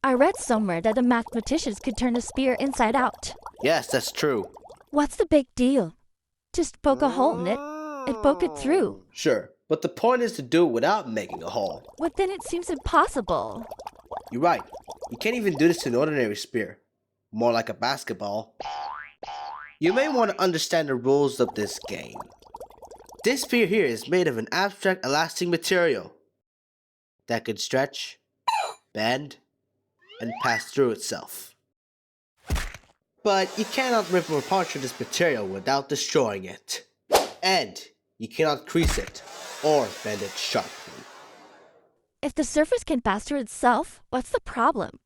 I read somewhere that the mathematicians could turn a sphere inside out. Yes, that's true. What's the big deal? Just poke a hole in it and poke it through. Sure, but the point is to do it without making a hole. Well, then it seems impossible. You're right. You can't even do this to an ordinary sphere. More like a basketball. You may want to understand the rules of this game. This sphere here is made of an abstract elastic material that could stretch, bend, and pass through itself. But you cannot rip or puncture this material without destroying it. And you cannot crease it or bend it sharply. If the surface can pass through itself, what's the problem?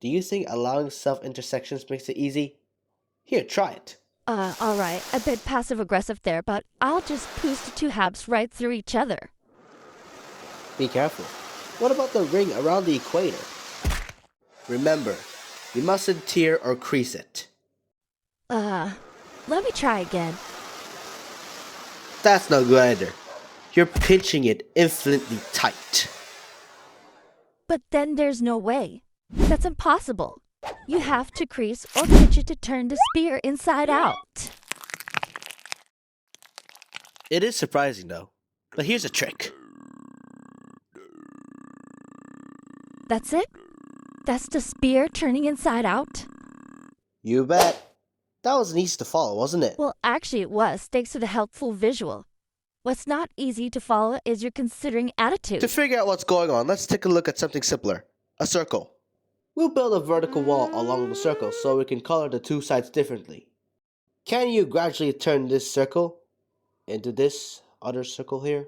Do you think allowing self-intersections makes it easy? Here, try it. Alright, a bit passive-aggressive there, but I'll just push the two halves right through each other. Be careful. What about the ring around the equator? Remember, you mustn't tear or crease it. Let me try again. That's no good either. You're pinching it infinitely tight. But then there's no way. That's impossible. You have to crease or pinch it to turn the sphere inside out. It is surprising though, but here's a trick. That's it? That's the sphere turning inside out? You bet. That wasn't easy to follow, wasn't it? Well, actually it was, thanks to the helpful visual. What's not easy to follow is your considering attitude. To figure out what's going on, let's take a look at something simpler. A circle. We'll build a vertical wall along the circle so we can color the two sides differently. Can you gradually turn this circle into this other circle here,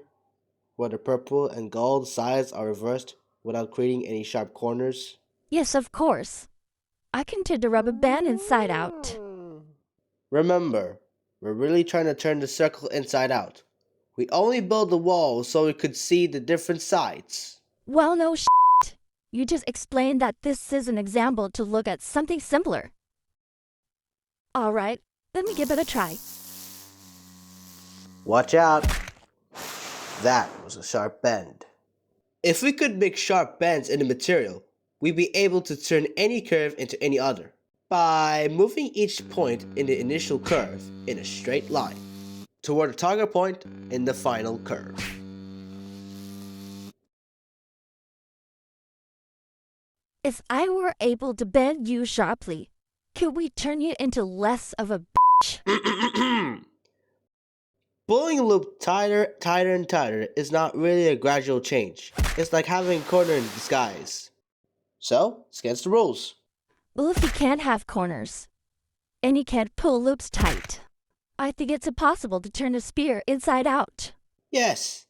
where the purple and gold sides are reversed without creating any sharp corners? Yes, of course. I can turn the rubber band inside out. Remember, we're really trying to turn the circle inside out. We only built the wall so we could see the different sides. Well, no shit. You just explained that this is an example to look at something simpler. Alright, let me give it a try. Watch out. That was a sharp bend. If we could make sharp bends in the material, we'd be able to turn any curve into any other by moving each point in the initial curve in a straight line toward the target point in the final curve. If I were able to bend you sharply, could we turn you into less of a bitch? Pulling a loop tighter and tighter is not really a gradual change. It's like having a corner in disguise. So, it's against the rules. Well, if you can't have corners, and you can't pull loops tight, I think it's impossible to turn a sphere inside out. Yes.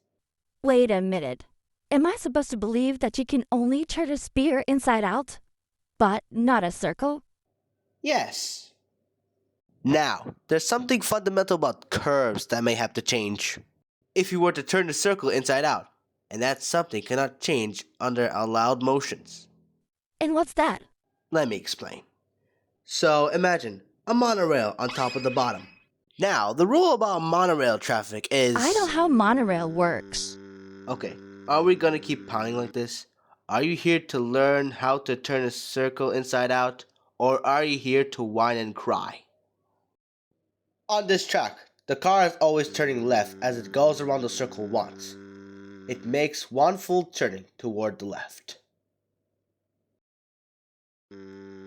Wait a minute. Am I supposed to believe that you can only turn a sphere inside out, but not a circle? Yes. Now, there's something fundamental about curves that may have to change. If you were to turn the circle inside out, and that something cannot change under allowed motions. And what's that? Let me explain. So imagine a monorail on top of the bottom. Now, the rule about monorail traffic is... I know how monorail works. Okay, are we gonna keep pounding like this? Are you here to learn how to turn a circle inside out? Or are you here to whine and cry? On this track, the car is always turning left as it goes around the circle once. It makes one full turning toward the left.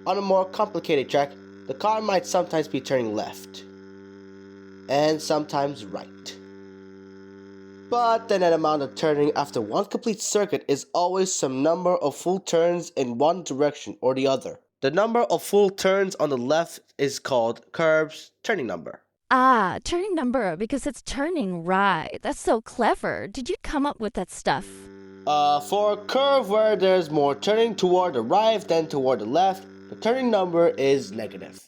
On a more complicated track, the car might sometimes be turning left, and sometimes right. But the net amount of turning after one complete circuit is always some number of full turns in one direction or the other. The number of full turns on the left is called curve's turning number. Ah, turning number because it's turning right. That's so clever. Did you come up with that stuff? For a curve where there's more turning toward the right than toward the left, the turning number is negative.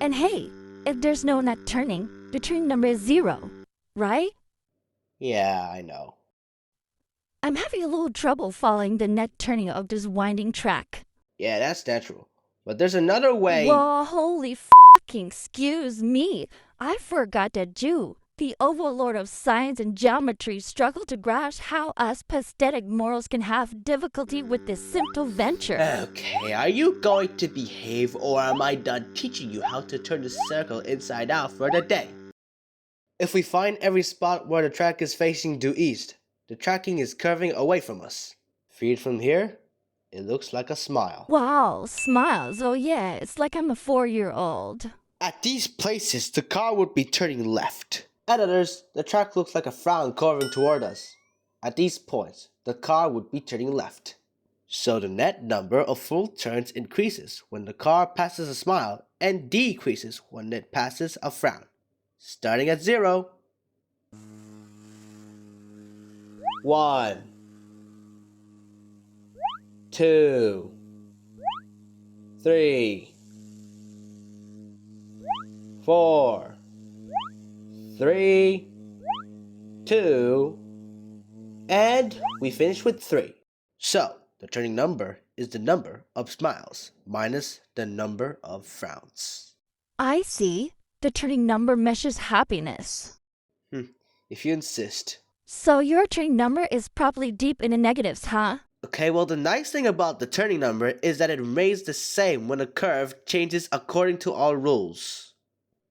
And hey, if there's no net turning, the turning number is 0, right? Yeah, I know. I'm having a little trouble following the net turning of this winding track. Yeah, that's natural. But there's another way. Whoa, holy fucking excuse me. I forgot that you, The overlord of science and geometry struggle to grasp how us pathetic mortals can have difficulty with this simple venture. Okay, are you going to behave or am I done teaching you how to turn the circle inside out for the day? If we find every spot where the track is facing due east, the tracking is curving away from us. Viewed from here, it looks like a smile. Wow, smiles. Oh yeah, it's like I'm a 4-year-old. At these places, the car would be turning left. At others, the track looks like a frown curving toward us. At these points, the car would be turning left. So the net number of full turns increases when the car passes a smile and decreases when it passes a frown. Starting at 0. 1, 2, 3, 4, 3, 2, and we finish with 3. So, the turning number is the number of smiles minus the number of frowns. I see. The turning number measures happiness. If you insist. So your turning number is probably deep in the negatives, huh? Okay, well the nice thing about the turning number is that it remains the same when a curve changes according to all rules.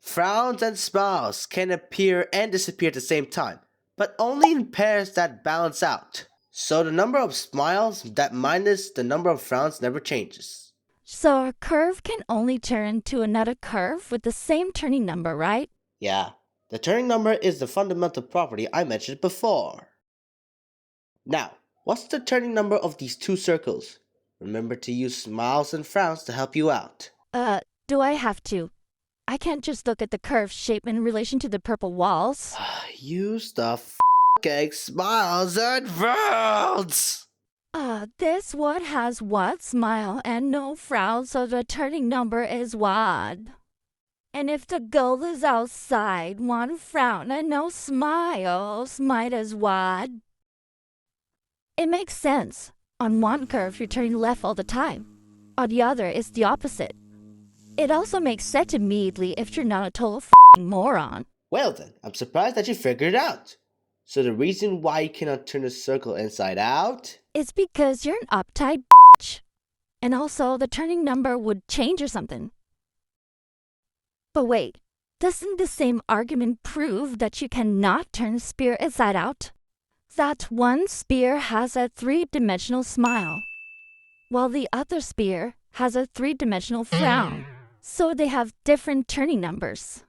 Frowns and smiles can appear and disappear at the same time, but only in pairs that balance out. So the number of smiles that minus the number of frowns never changes. So a curve can only turn to another curve with the same turning number, right? Yeah, the turning number is the fundamental property I mentioned before. Now, what's the turning number of these two circles? Remember to use smiles and frowns to help you out. Do I have to? I can't just look at the curve shape in relation to the purple walls. Use the f***ing smiles and frowns! This one has one smile and no frown, so the turning number is one. And if the goal is outside, one frown and no smiles might as one. It makes sense. On one curve, you're turning left all the time. On the other, it's the opposite. It also makes sense immediately if you're not a total f***ing moron. Well then, I'm surprised that you figured it out. So the reason why you cannot turn the circle inside out? It's because you're an uptight bitch. And also, the turning number would change or something. But wait, doesn't the same argument prove that you cannot turn a spear inside out? That one spear has a 3-dimensional smile, while the other spear has a 3-dimensional frown. So they have different turning numbers.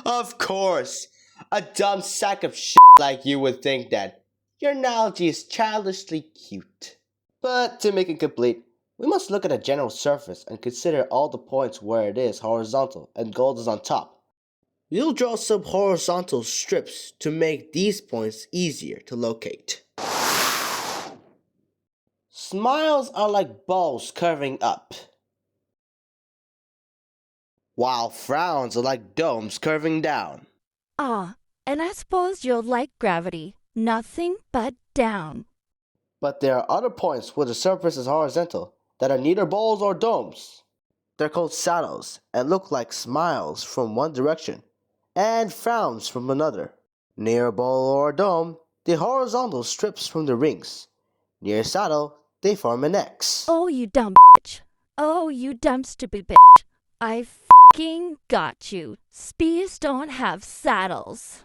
Of course, a dumb sack of shit like you would think that. Your analogy is childishly cute. But to make it complete, we must look at a general surface and consider all the points where it is horizontal and gold is on top. We'll draw some horizontal strips to make these points easier to locate. Smiles are like balls curving up, while frowns are like domes curving down. And I suppose you'll like gravity. Nothing but down. But there are other points where the surface is horizontal that are neither balls or domes. They're called saddles and look like smiles from one direction and frowns from another. Near a ball or a dome, the horizontal strips from the rings. Near a saddle, they form an X. Oh, you dumb bitch. Oh, you dumb stupid bitch. I f***ing got you. Spears don't have saddles.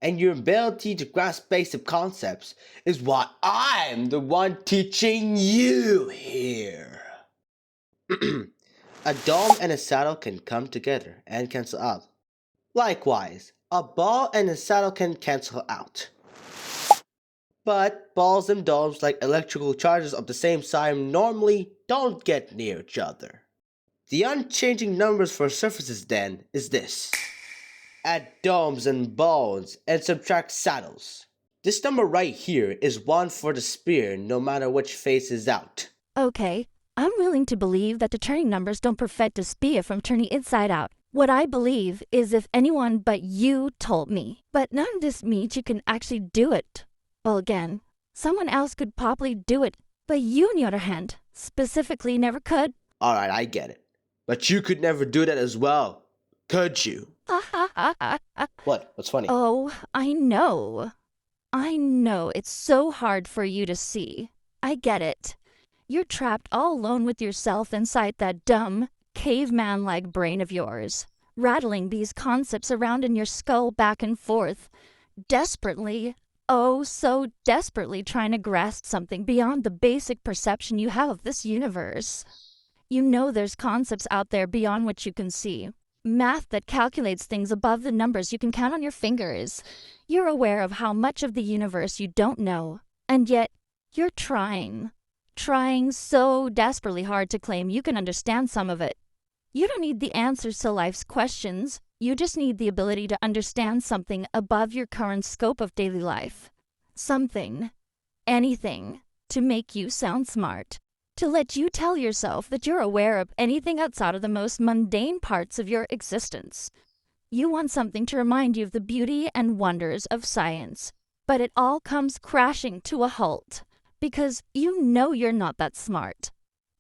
And your ability to grasp basic concepts is why I'm the one teaching you here. A dome and a saddle can come together and cancel out. Likewise, a ball and a saddle can cancel out. But balls and domes, like electrical charges of the same size, normally don't get near each other. The unchanging numbers for surfaces then is this. Add domes and balls and subtract saddles. This number right here is 1 for the spear no matter which face is out. Okay, I'm willing to believe that the turning numbers don't prevent the spear from turning inside out. What I believe is if anyone but you told me. But none of this means you can actually do it. Well, again, someone else could probably do it, but you, on the other hand, specifically never could. Alright, I get it. But you could never do that as well. Could you? What? What's funny? Oh, I know. I know it's so hard for you to see. I get it. You're trapped all alone with yourself inside that dumb, caveman-like brain of yours, rattling these concepts around in your skull back and forth, desperately, oh, so desperately trying to grasp something beyond the basic perception you have of this universe. You know there's concepts out there beyond what you can see. Math that calculates things above the numbers you can count on your fingers. You're aware of how much of the universe you don't know, and yet you're trying so desperately hard to claim you can understand some of it. You don't need the answers to life's questions. You just need the ability to understand something above your current scope of daily life. Something, anything, to make you sound smart. To let you tell yourself that you're aware of anything outside of the most mundane parts of your existence. You want something to remind you of the beauty and wonders of science. But it all comes crashing to a halt. Because you know you're not that smart.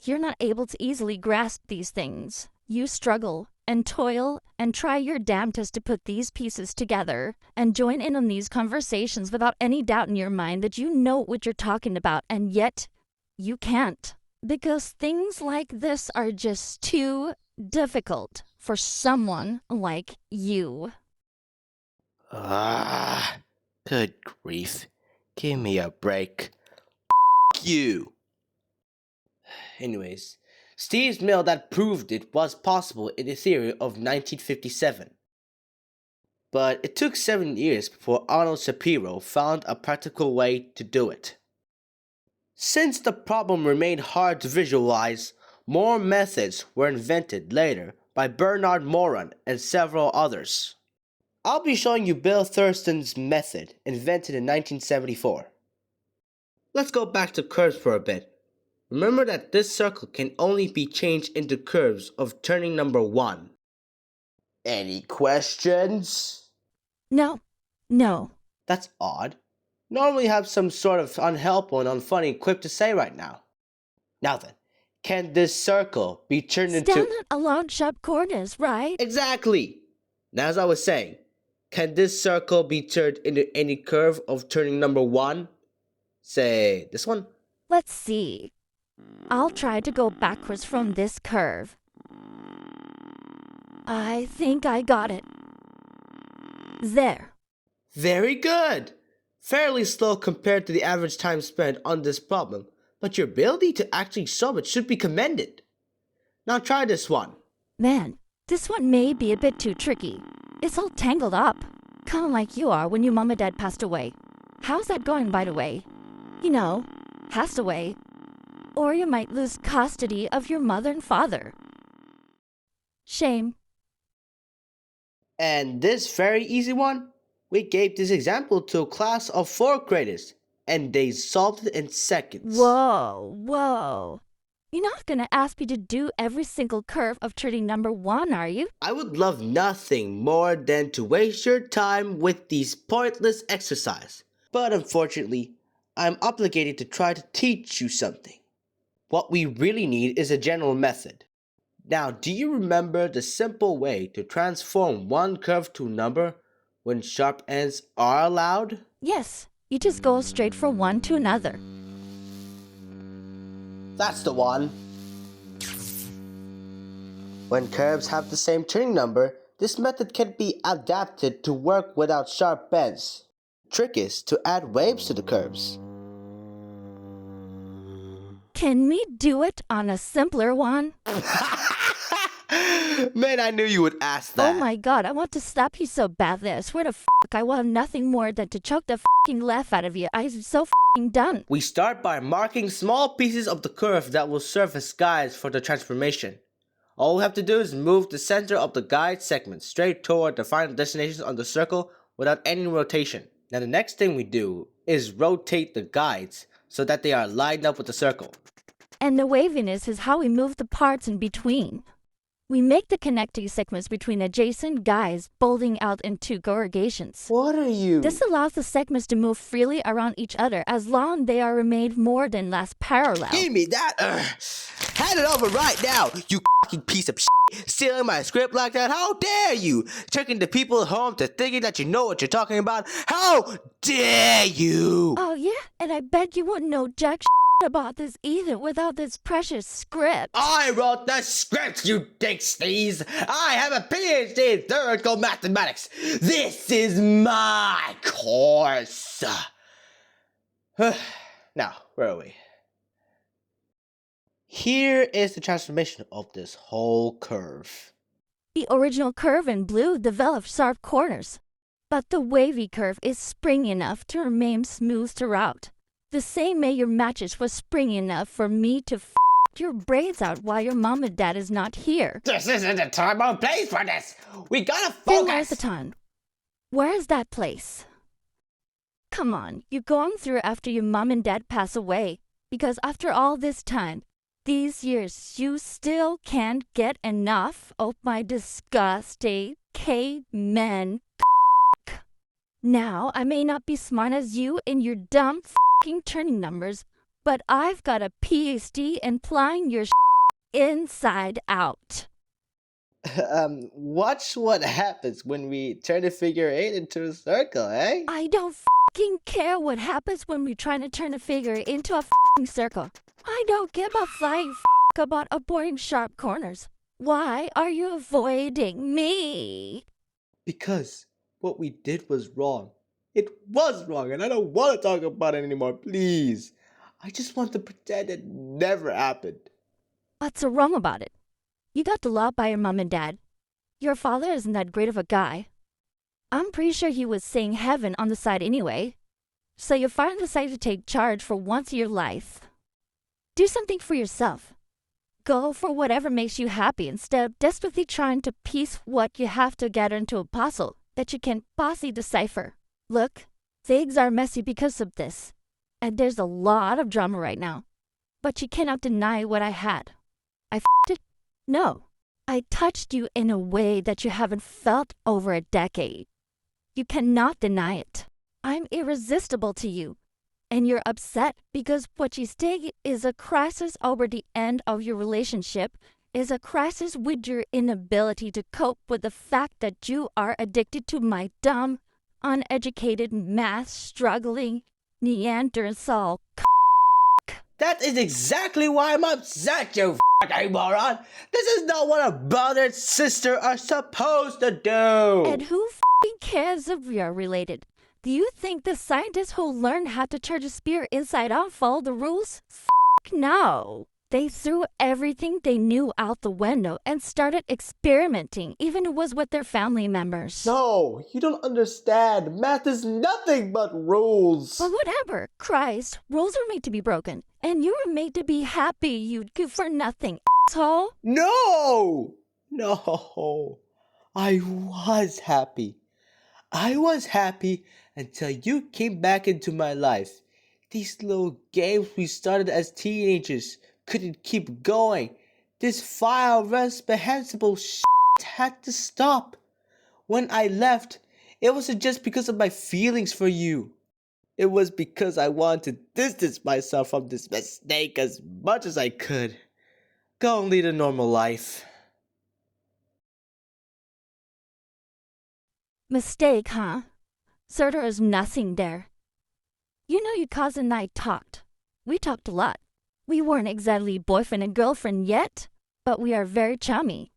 You're not able to easily grasp these things. You struggle and toil and try your damnedest to put these pieces together and join in on these conversations without any doubt in your mind that you know what you're talking about, and yet you can't. Because things like this are just too difficult for someone like you. Good grief. Give me a break. You. Anyways, Steve's mill that proved it was possible in the theory of 1957. But it took 7 years before Arnold Shapiro found a practical way to do it. Since the problem remained hard to visualize, more methods were invented later by Bernard Morin and several others. I'll be showing you Bill Thurston's method, invented in 1974. Let's go back to curves for a bit. Remember that this circle can only be changed into curves of turning number 1. Any questions? No. That's odd. Normally have some sort of unhelpful and unfunny quip to say right now. Now then, can this circle be turned into... Stand alone, sharp corners, right? Exactly! Now as I was saying, can this circle be turned into any curve of turning number 1? Say, this one? Let's see. I'll try to go backwards from this curve. I think I got it. There. Very good! Fairly slow compared to the average time spent on this problem, but your ability to actually solve it should be commended. Now try this one. Man, this one may be a bit too tricky. It's all tangled up. Kinda like you are when your mom and dad passed away. How's that going, by the way? You know, passed away. Or you might lose custody of your mother and father. Shame. And this very easy one? We gave this example to a class of 4th graders, and they solved it in seconds. Whoa. You're not gonna ask me to do every single curve of turning number 1, are you? I would love nothing more than to waste your time with these pointless exercises. But unfortunately, I'm obligated to try to teach you something. What we really need is a general method. Now, do you remember the simple way to transform one curve to a number when sharp ends are allowed? Yes, you just go straight from one to another. That's the one. When curves have the same turning number, this method can be adapted to work without sharp bends. The trick is to add waves to the curves. Can we do it on a simpler one? Man, I knew you would ask that. Oh my god, I want to slap you so badly. I swear to I want nothing more than to choke the laugh out of you. I'm so done. We start by marking small pieces of the curve that will serve as guides for the transformation. All we have to do is move the center of the guide segment straight toward the final destination on the circle without any rotation. Now the next thing we do is rotate the guides so that they are lined up with the circle. And the waviness is how we move the parts in between. We make the connecting segments between adjacent guys bulging out into corrugations. What are you? This allows the segments to move freely around each other as long as they are remained more than less parallel. Give me that. Hand it over right now, you fucking piece of shit. Stealing my script like that? How dare you? Tricking the people at home to thinking that you know what you're talking about? How dare you? Oh yeah, and I bet you wouldn't know jack shit about this either without this precious script. I wrote the script, you dick sneeze. I have a PhD in theoretical mathematics. This is my course. Now, where are we? Here is the transformation of this whole curve. The original curve in blue developed sharp corners, but the wavy curve is springy enough to remain smooth throughout. The same way your mattress was springy enough for me to f your braids out while your mom and dad is not here. This isn't the time or place for this. We gotta Then where's focus. the time? Where's that place? Come on, you're going through after your mom and dad pass away. Because after all this time, these years, you still can't get enough of my disgusting caveman. Now, I may not be smart as you in your dumb f***ing turning numbers, but I've got a PhD in plying your inside out. Watch what happens when we turn a figure 8 into a circle, eh? I don't f***ing care what happens when we're trying to turn a figure into a f***ing circle. I don't give a flying f*** about avoiding sharp corners. Why are you avoiding me? Because what we did was wrong. It was wrong, and I don't want to talk about it anymore, please. I just want to pretend it never happened. What's so wrong about it? You got loved by your mom and dad. Your father isn't that great of a guy. I'm pretty sure he was saying heaven on the side anyway. So your father decided to take charge for once in your life. Do something for yourself. Go for whatever makes you happy instead of desperately trying to piece what you have together into a puzzle that you can possibly decipher. Look, things are messy because of this. And there's a lot of drama right now. But you cannot deny what I had. I f***ed it? No. I touched you in a way that you haven't felt over a decade. You cannot deny it. I'm irresistible to you. And you're upset because what you say is a crisis over the end of your relationship, is a crisis with your inability to cope with the fact that you are addicted to my dumb, uneducated, math-struggling Neanderthal. That is exactly why I'm upset, you fucking moron. This is not what a brother and sister are supposed to do. And who f***ing cares if we are related? Do you think the scientists who learned how to turn a spear inside out follow the rules? F*** no. They threw everything they knew out the window and started experimenting, even if it was with their family members. No, you don't understand. Math is nothing but rules. But whatever. Christ, rules are made to be broken. And you were made to be happy, you good for nothing, asshole. No! No. I was happy. I was happy until you came back into my life. These little games we started as teenagers couldn't keep going. This vile, reprehensible shit had to stop. When I left, it wasn't just because of my feelings for you. It was because I wanted to distance myself from this mistake as much as I could. Go and lead a normal life. Mistake, huh? Sir, there is nothing there. You know your cousin and I talked. We talked a lot. We weren't exactly boyfriend and girlfriend yet, but we are very chummy.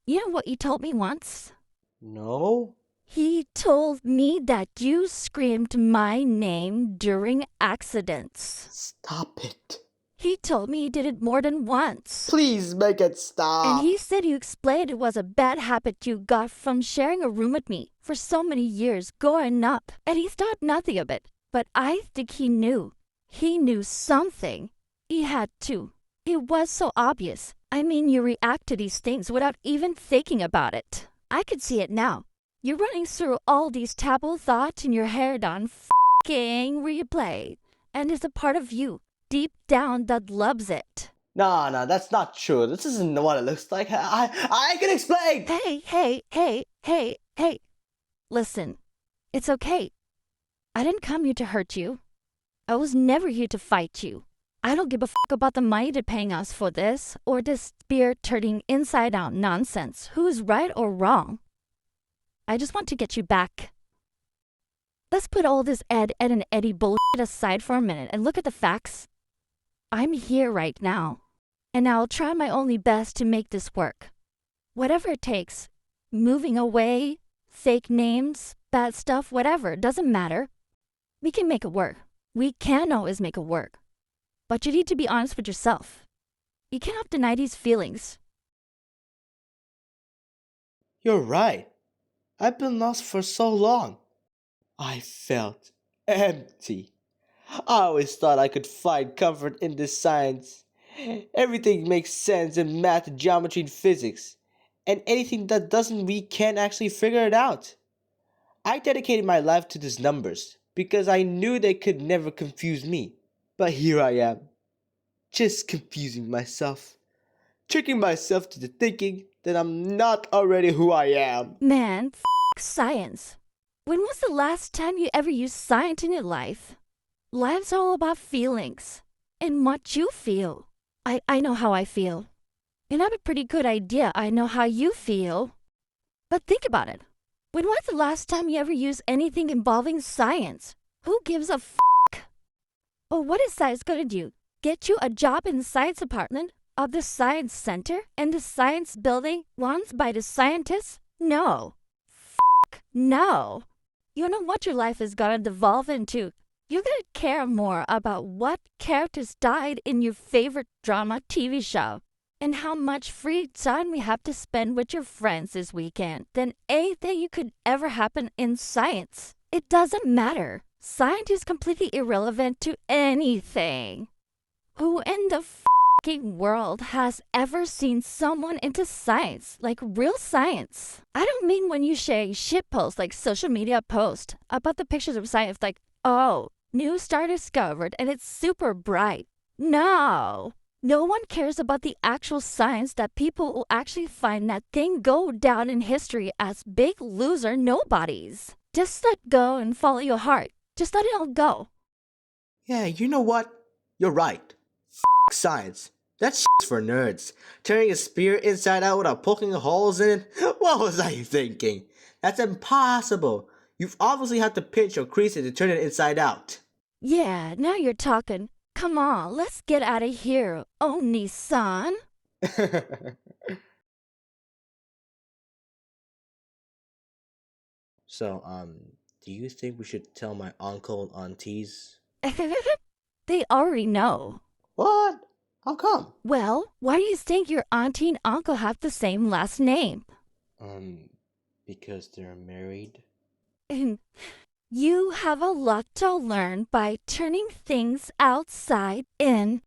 You know what he told me once? No? He told me that you screamed my name during accidents. Stop it. He told me he did it more than once. Please make it stop. And he said you explained it was a bad habit you got from sharing a room with me for so many years growing up. And he thought nothing of it. But I think he knew. He knew something. He had to. It was so obvious. I mean, you react to these things without even thinking about it. I could see it now. You're running through all these taboo thoughts in your head on f***ing replay. And it's a part of you, deep down, that loves it. Nah, that's not true. This isn't what it looks like. I can explain! Hey. Listen, it's okay. I didn't come here to hurt you. I was never here to fight you. I don't give a fuck about the money they're paying us for this, or this spear turning inside out nonsense. Who's right or wrong? I just want to get you back. Let's put all this Ed and Eddie bullshit aside for a minute and look at the facts. I'm here right now, and I'll try my only best to make this work. Whatever it takes. Moving away, fake names, bad stuff, whatever, doesn't matter. We can make it work. We can always make it work. But you need to be honest with yourself. You cannot deny these feelings. You're right. I've been lost for so long. I felt empty. I always thought I could find comfort in this science. Everything makes sense in math, geometry, and physics. And anything that doesn't, we can't actually figure it out. I dedicated my life to these numbers because I knew they could never confuse me. But here I am, just confusing myself, tricking myself to the thinking that I'm not already who I am. Man, science. When was the last time you ever used science in your life? Life's all about feelings and what you feel. I know how I feel. And I have a pretty good idea I know how you feel. But think about it. When was the last time you ever used anything involving science? Who gives a fuck? But what is science gonna do? Get you a job in the science department of the science center and the science building runs by the scientists? No. Fuck no. You know what your life is gonna devolve into. You're gonna care more about what characters died in your favorite drama TV show and how much free time we have to spend with your friends this weekend than anything you could ever happen in science. It doesn't matter. Science is completely irrelevant to anything. Who in the fucking world has ever seen someone into science, like real science? I don't mean when you share shit posts like social media posts about the pictures of science like, oh, new star discovered and it's super bright. No. No one cares about the actual science that people will actually find that thing go down in history as big loser nobodies. Just let go and follow your heart. Just let it all go. Yeah, you know what? You're right. Science. That's for nerds. Turning a spear inside out without poking holes in it? What was I thinking? That's impossible. You've obviously had to pinch or crease it to turn it inside out. Yeah, now you're talking. Come on, let's get out of here, Oni-san. So, do you think we should tell my uncle and aunties? They already know. What? How come? Well, why do you think your auntie and uncle have the same last name? Because they're married. You have a lot to learn by turning things outside in.